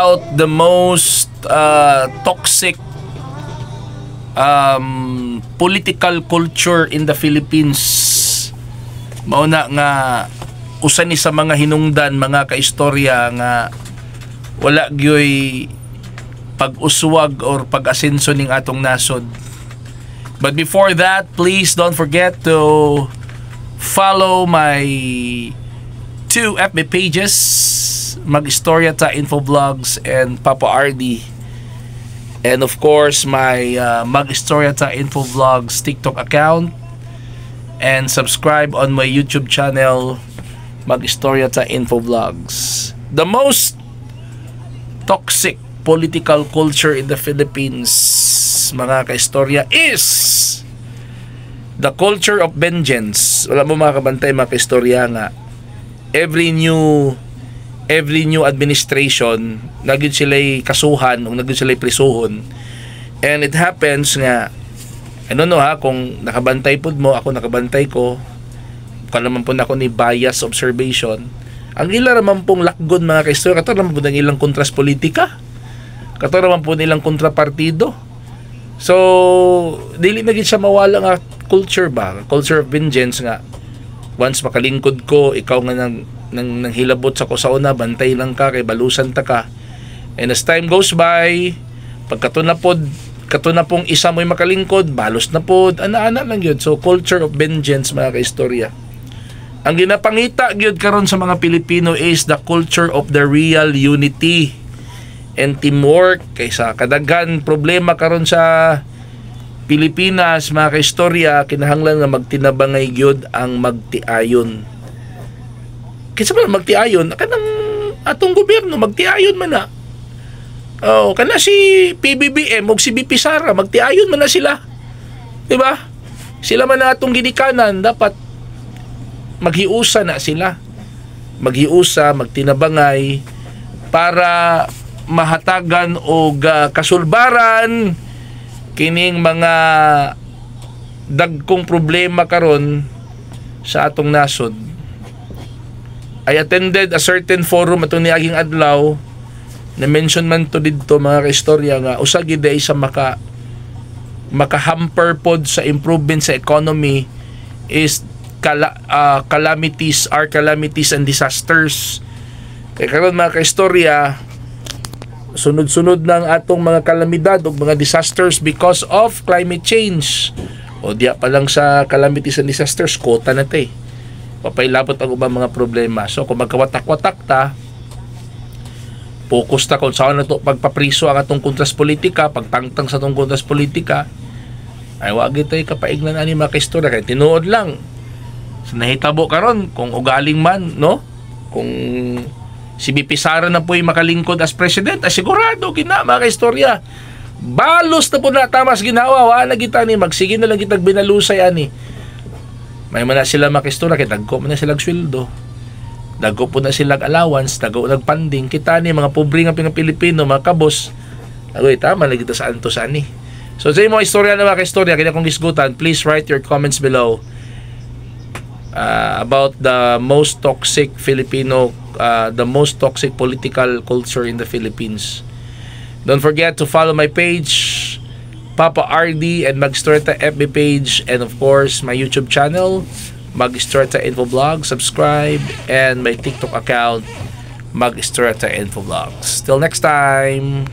About the most toxic political culture in the Philippines. Mauna nga usa ni sa mga hinungdan, mga kaistorya nga wala gyoy pag-uswag or pag-asenso ning atong nasod. But before that, please don't forget to follow my 2 FB pages, Mag-Istorya Ta Infovlogs and Papa RD. And of course, my Mag-Istorya Ta Infovlogs TikTok account. And subscribe on my YouTube channel, Mag-Istorya Ta Infovlogs. The most toxic political culture in the Philippines, mga kaistorya, is the culture of vengeance. Wala mo mga kabantay, mga kaistorya, nga every new administration nagid sila'y kasuhan o nagid sila'y prisuhon. And it happens nga, I don't know ha, kung nakabantay po mo, ako nakabantay ko, kalaman po na ako ni bias observation, ang ilan naman pong lakgon, mga kaistorya, kato naman po ng ilang kontras politika, kato naman po nilang kontrapartido. So dili na gid siya mawala nga culture ba, culture of vengeance nga once makalingkod ko, ikaw nga nang hilabot sa kusauna, bantay lang ka kay balusan ta ka. And as time goes by, pagkatuna pong isa mo'y makalingkod, balos na pod, ana-ana lang yun. So culture of vengeance, mga kaistorya. Ang ginapangita gyud karon sa mga Pilipino is the culture of the real unity and teamwork. Kaysa kadaghan problema karon sa Pilipinas, mga kaistorya, kinahanglan nga magtinabangay gyud ang magtiayon. Kinsa man magtiayon? Kanang atong gobyerno magtiayon man na. Oh, kana si PBBM ug si BP Sara magtiayon man na sila. Di ba? Sila man na atong ginikanan, dapat maghiusa na sila. Maghiusa, magtinabangay para mahatagan o kasulbaran kining mga dagkong problema karon sa atong nasod. I attended a certain forum atong niaging adlaw, na mention man to didto, mga kaistorya, nga usa gid ay sa makahamper pod sa improvement sa economy is calamities and disasters. Kaya karon, mga kaistorya, sunod-sunod ng atong mga kalamidad o mga disasters because of climate change. O diya pa lang sa calamities and disasters, kota na te. Papailabot ang ubang mga problema. So kung magkawatak-watak ta, focus ta kung saan na to pagpapriso ang atong kontras politika, pagtangtang sa atong kontras politika, ay wag ito kapaignan ani mga kaistorya, kaya tinuod lang. So nahitabo karon kung ugaling man, no? Kung si BP Sara na po'y makalingkod as president, ay sigurado gina, mga kaistorya, balos na po na tamas ginawa, wala na kita ni, magsige na lang kitag binalusay ani. May man na sila, mga kaistorya, kaya dagko man na silang sweldo, dagko po na silang allowance, dagko nagpanding, kita ni mga pobre nga Pilipino, mga kabos, agoy, tama na kita saan to saan ni. So sa mga istorya na, mga kaistorya, kaya kung gisgutan, please write your comments below about the most toxic the most toxic political culture in the Philippines. Don't forget to follow my page, Papa RD, and Mag-Istorya Ta FB page, and of course my YouTube channel, Mag-Istorya Ta Infovlog. Subscribe, and my TikTok account, Mag-Istorya Ta Infovlogs. Till next time.